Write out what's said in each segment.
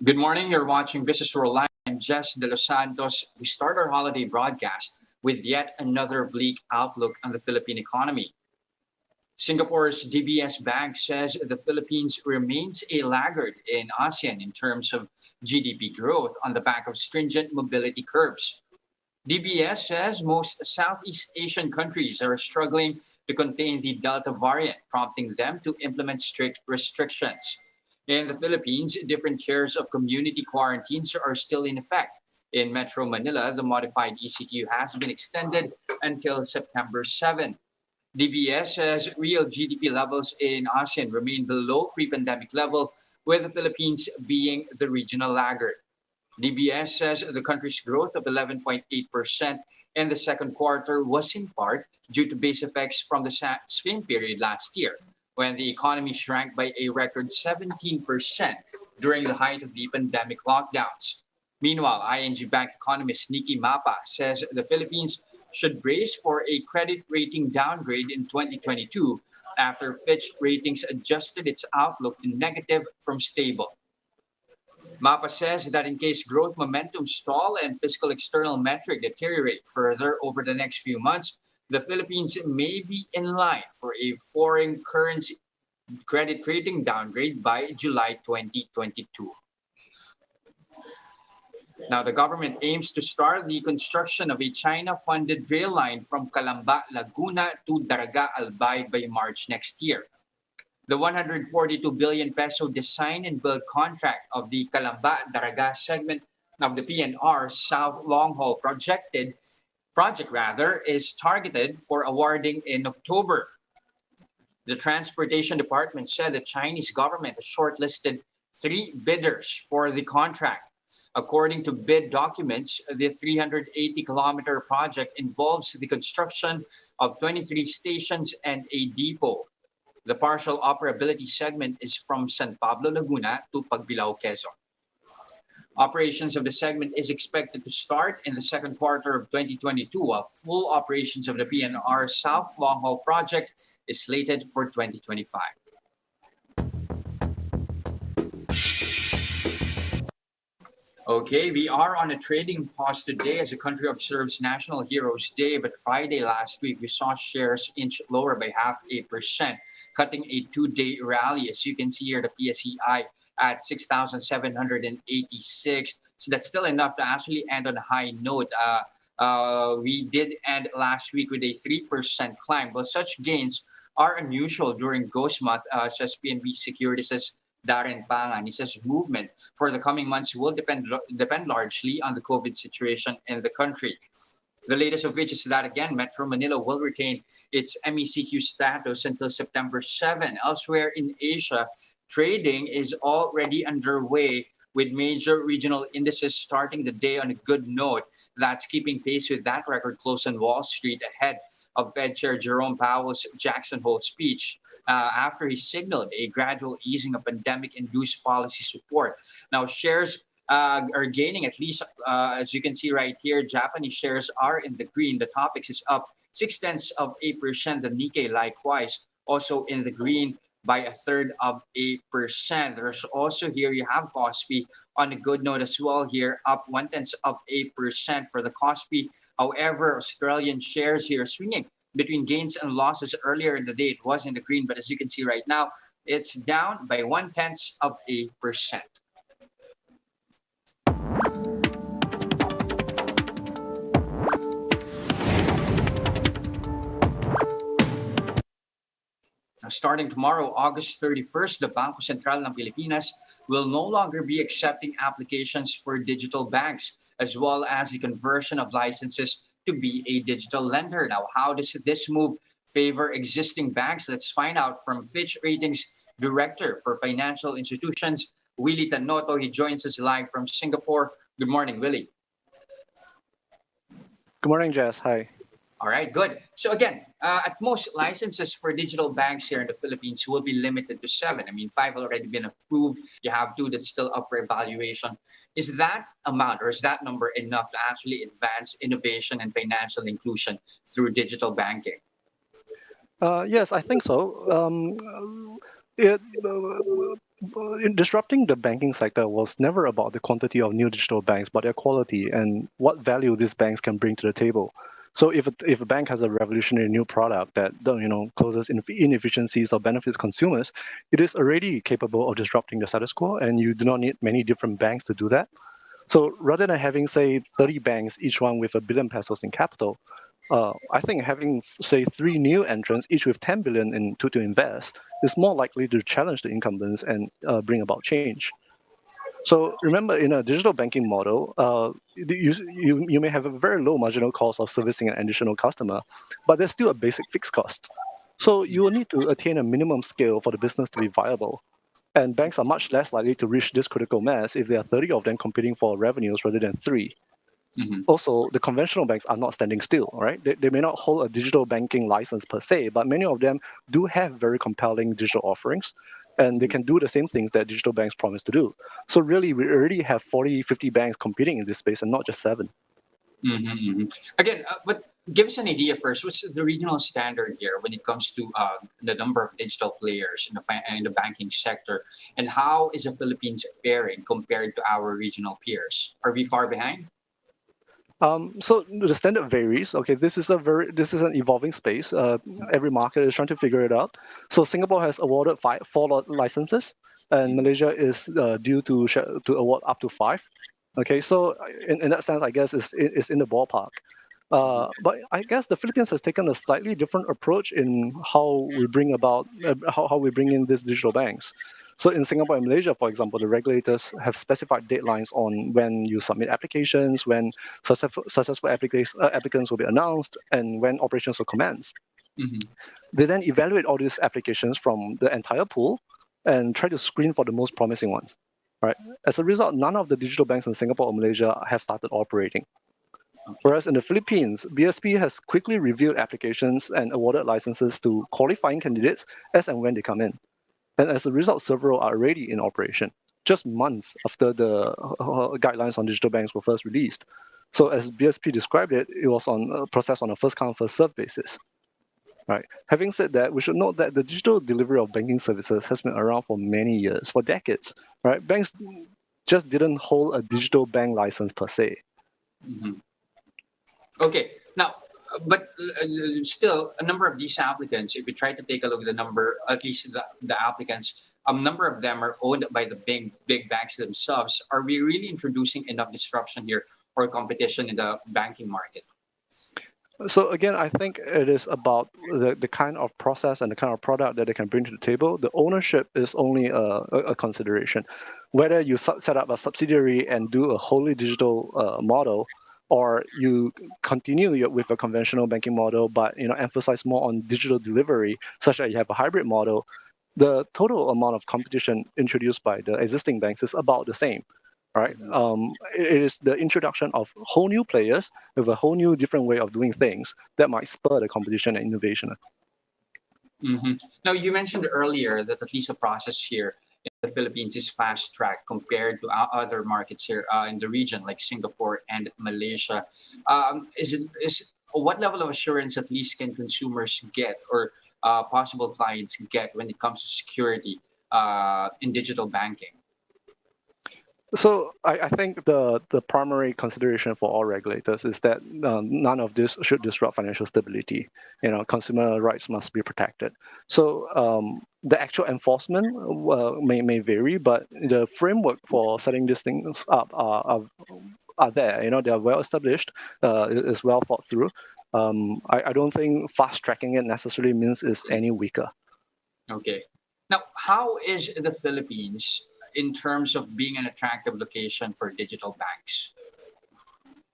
Good morning. You're watching Businessworld Live. I'm Jess De Los Santos. We start our holiday broadcast with yet another bleak outlook on the Philippine economy. Singapore's DBS Bank says the Philippines remains a laggard in ASEAN in terms of GDP growth on the back of stringent mobility curbs. DBS says most Southeast Asian countries are struggling to contain the Delta variant, prompting them to implement strict restrictions. In the Philippines, different tiers of community quarantines are still in effect. In Metro Manila, the modified ECQ has been extended until September 7. DBS says real GDP levels in ASEAN remain below pre-pandemic level, with the Philippines being the regional laggard. DBS says the country's growth of 11.8% in the second quarter was in part due to base effects from the same period last year, when the economy shrank by a record 17% during the height of the pandemic lockdowns. Meanwhile, ING Bank economist Nikki Mapa says the Philippines should brace for a credit rating downgrade in 2022 after Fitch Ratings adjusted its outlook to negative from stable. Mapa says that in case growth momentum stall and fiscal external metric deteriorate further over the next few months, the Philippines may be in line for a foreign currency credit rating downgrade by July 2022. Now, the government aims to start the construction of a China-funded rail line from Calamba, Laguna to Daraga, Albay by March next year. The 142 billion peso design and build contract of the Calamba-Daraga segment of the PNR South Long Haul project is targeted for awarding in October. The Transportation Department said the Chinese government has shortlisted 3 bidders for the contract. According to bid documents, the 380-kilometer project involves the construction of 23 stations and a depot. The partial operability segment is from San Pablo, Laguna to Pagbilao, Quezon. Operations of the segment is expected to start in the second quarter of 2022, while full operations of the PNR South Long Haul project is slated for 2025. Okay, we are on a trading pause today as the country observes National Heroes Day, but Friday last week we saw shares inch lower by 0.5%, cutting a 2-day rally. As you can see here, the PSEI at 6,786. So that's still enough to actually end on a high note. We did end last week with a 3% climb, but such gains are unusual during Ghost Month, says PNB Securities' Darren Pangan. He says movement for the coming months will depend largely on the COVID situation in the country. The latest of which is that, again, Metro Manila will retain its MECQ status until September 7. Elsewhere in Asia, trading is already underway with major regional indices starting the day on a good note. That's keeping pace with that record close on Wall Street ahead of Fed Chair Jerome Powell's Jackson Hole speech after he signaled a gradual easing of pandemic-induced policy support. Now, shares are gaining at least, as you can see right here, Japanese shares are in the green. The Topix is up 0.6%. The Nikkei likewise also in the green by 0.33%. There's also here, you have Kospi on a good note as well here, up 0.1% for the Kospi. However, Australian shares here swinging between gains and losses. Earlier in the day, it was in the green, but as you can see right now, it's down by 0.1%. Now, starting tomorrow, August 31st, the Bangko Sentral ng Pilipinas will no longer be accepting applications for digital banks, as well as the conversion of licenses to be a digital lender. Now, how does this move favor existing banks? Let's find out from Fitch Ratings Director for Financial Institutions, Willie Tanoto. He joins us live from Singapore. Good morning, Willie. Good morning, Jess. Hi. All right, good. So again, at most, licenses for digital banks here in the Philippines will be limited to 7. I mean, 5 already been approved. You have 2 that's still up for evaluation. Is that amount or is that number enough to actually advance innovation and financial inclusion through digital banking? Yes, I think so. In disrupting the banking sector was never about the quantity of new digital banks, but their quality and what value these banks can bring to the table. So if a bank has a revolutionary new product that closes inefficiencies or benefits consumers, it is already capable of disrupting the status quo, and you do not need many different banks to do that. So rather than having, say, 30 banks, each one with a 1 billion pesos in capital, I think having, say, three new entrants, each with 10 billion to invest, is more likely to challenge the incumbents and bring about change. So remember, in a digital banking model, you may have a very low marginal cost of servicing an additional customer, but there's still a basic fixed cost. So you will need to attain a minimum scale for the business to be viable. And banks are much less likely to reach this critical mass if there are 30 of them competing for revenues rather than three. Mm-hmm. Also, the conventional banks are not standing still, right? They may not hold a digital banking license per se, but many of them do have very compelling digital offerings, and they can do the same things that digital banks promise to do. So really, we already have 40, 50 banks competing in this space and not just seven. Mm-hmm, mm-hmm. Again, but give us an idea first. What's the regional standard here when it comes to the number of digital players in in the banking sector, and how is the Philippines faring compared to our regional peers? Are we far behind? So the standard varies. Okay, this is an evolving space. Every market is trying to figure it out. So Singapore has awarded four licenses, and Malaysia is due to award up to five. Okay, so in that sense, I guess it's in the ballpark. But I guess the Philippines has taken a slightly different approach in how we bring about how we bring in these digital banks. So in Singapore and Malaysia, for example, the regulators have specified deadlines on when you submit applications, when successful applicants will be announced, and when operations will commence. Mm-hmm. They then evaluate all these applications from the entire pool and try to screen for the most promising ones. Right. As a result, none of the digital banks in Singapore or Malaysia have started operating. Okay. Whereas in the Philippines, BSP has quickly reviewed applications and awarded licenses to qualifying candidates as and when they come in. And as a result, several are already in operation, just months after the guidelines on digital banks were first released. So as BSP described it, it was on a process on a first come, first served basis. Right. Having said that, we should note that the digital delivery of banking services has been around for many years, for decades. Right. Banks just didn't hold a digital bank license per se. Mm-hmm. Okay. Now, but still, a number of these applicants, if we try to take a look at the number, at least the applicants, a number of them are owned by the big banks themselves. Are we really introducing enough disruption here or competition in the banking market? So again, I think it is about the kind of process and the kind of product that they can bring to the table. The ownership is only a consideration. Whether you set up a subsidiary and do a wholly digital model, or you continue with a conventional banking model, but emphasize more on digital delivery, such that you have a hybrid model, the total amount of competition introduced by the existing banks is about the same, right? It is the introduction of whole new players with a whole new different way of doing things that might spur the competition and innovation. Mm-hmm. Now, you mentioned earlier that at least the process here in the Philippines is fast track compared to our other markets here in the region, like Singapore and Malaysia. Is what level of assurance at least can consumers get or possible clients get when it comes to security in digital banking? So I think the primary consideration for all regulators is that none of this should disrupt financial stability. Consumer rights must be protected. So the actual enforcement may vary, but the framework for setting these things up are there. They are well established, is well thought through. I don't think fast tracking it necessarily means it's any weaker. Okay. Now, how is the Philippines in terms of being an attractive location for digital banks?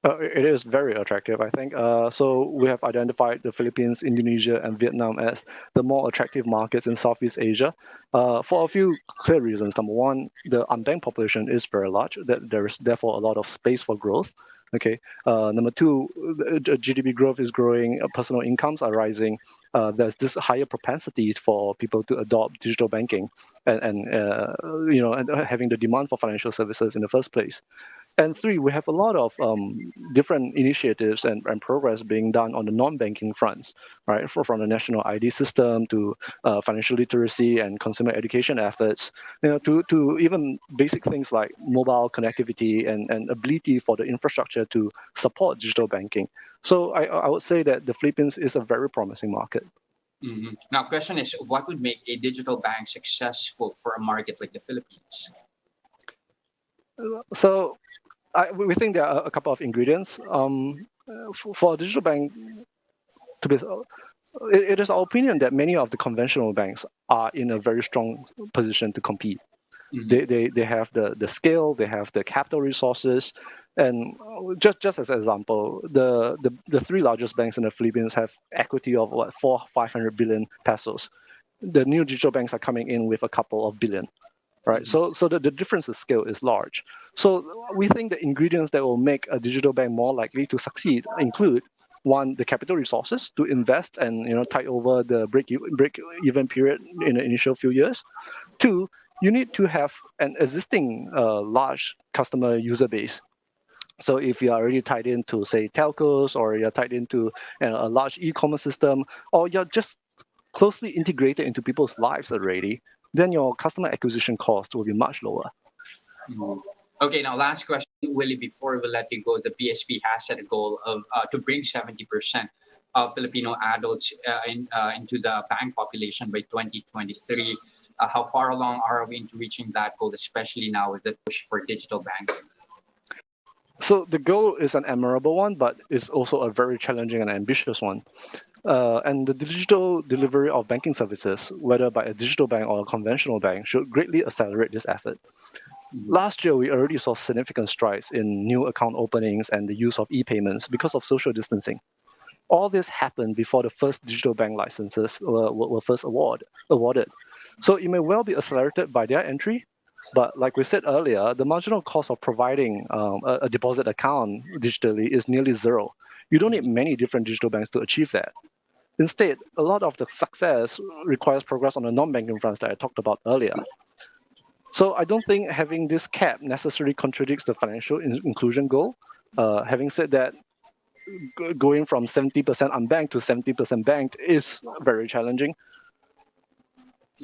It is very attractive, I think. So we have identified the Philippines, Indonesia, and Vietnam as the more attractive markets in Southeast Asia for a few clear reasons. Number one, the unbanked population is very large. That there is therefore a lot of space for growth. Okay. Number two, the GDP growth is growing. Personal incomes are rising. There's this higher propensity for people to adopt digital banking and having the demand for financial services in the first place. And three, we have a lot of different initiatives and progress being done on the non-banking fronts, right? From the national ID system to financial literacy and consumer education efforts, to even basic things like mobile connectivity and ability for the infrastructure to support digital banking. So I would say that the Philippines is a very promising market. Mhm. Now, question is, what would make a digital bank successful for a market like the Philippines? So we think there are a couple of ingredients. For a digital bank to be, it is our opinion that many of the conventional banks are in a very strong position to compete. Mhm. They have the scale, they have the capital resources, and just as an example, the three largest banks in the Philippines have equity of what 500 billion pesos. The new digital banks are coming in with a couple of billion, right? Mhm. So the difference in scale is large. So we think the ingredients that will make a digital bank more likely to succeed include one, the capital resources to invest and tide over the break even period in the initial few years. Two, you need to have an existing large customer user base. So if you are already tied into, say, telcos, or you're tied into a large e-commerce system, or you're just closely integrated into people's lives already, then your customer acquisition cost will be much lower. Mhm. Okay, now last question, Willie, before we let you go. The PSP has set a goal of to bring 70% of Filipino adults into the bank population by 2023. How far along are we into reaching that goal, especially now with the push for digital banking? So the goal is an admirable one, but it's also a very challenging and ambitious one. And the digital delivery of banking services, whether by a digital bank or a conventional bank, should greatly accelerate this effort. Mhm. Last year, we already saw significant strides in new account openings and the use of e-payments because of social distancing. All this happened before the first digital bank licenses were first awarded. So it may well be accelerated by their entry, but like we said earlier, the marginal cost of providing a deposit account digitally is nearly zero. You don't need many different digital banks to achieve that. Instead, a lot of the success requires progress on the non-banking fronts that I talked about earlier. So I don't think having this cap necessarily contradicts the financial inclusion goal. Having said that, going from 70% unbanked to 70% banked is very challenging.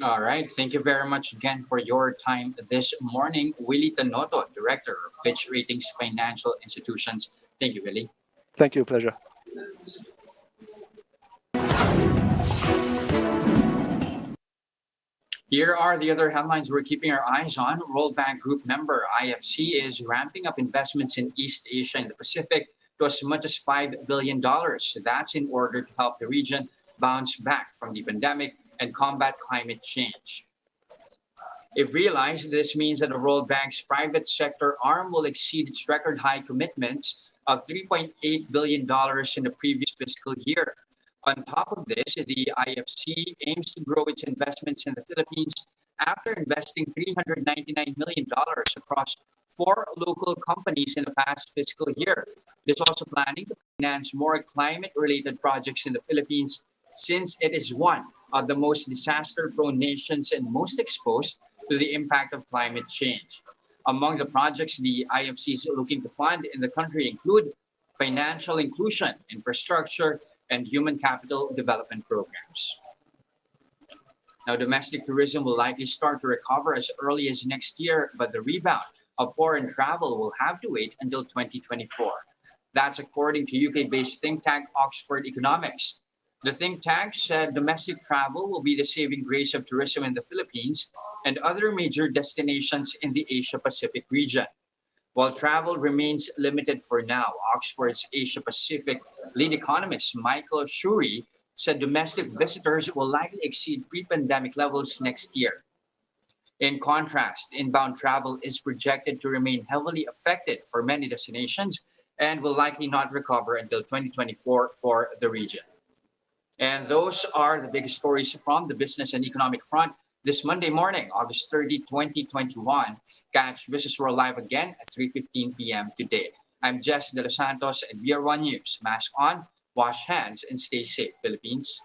All right. Thank you very much again for your time this morning. Willie Tanoto, Director of Fitch Ratings Financial Institutions. Thank you, Willie. Thank you, pleasure. Here are the other headlines we're keeping our eyes on. World Bank Group member IFC is ramping up investments in East Asia and the Pacific to as much as $5 billion. That's in order to help the region bounce back from the pandemic and combat climate change. If realized, this means that the World Bank's private sector arm will exceed its record high commitments of $3.8 billion in the previous fiscal year. On top of this, the IFC aims to grow its investments in the Philippines after investing $399 million across four local companies in the past fiscal year. It is also planning to finance more climate related projects in the Philippines since it is one of the most disaster prone nations and most exposed to the impact of climate change. Among the projects the IFC is looking to fund in the country include financial inclusion, infrastructure, and human capital development programs. Now, domestic tourism will likely start to recover as early as next year, but the rebound of foreign travel will have to wait until 2024. That's according to UK based think tank Oxford Economics. The think tank said domestic travel will be the saving grace of tourism in the Philippines and other major destinations in the Asia Pacific region. While travel remains limited for now, Oxford's Asia Pacific lead economist Michael Shuri said domestic visitors will likely exceed pre pandemic levels next year. In contrast, inbound travel is projected to remain heavily affected for many destinations and will likely not recover until 2024 for the region. And those are the biggest stories from the business and economic front this Monday morning, August 30, 2021. Catch Business World Live again at 3:15 p.m. today. I'm Jess De Los Santos at BR1 News. Mask on, wash hands, and stay safe, Philippines.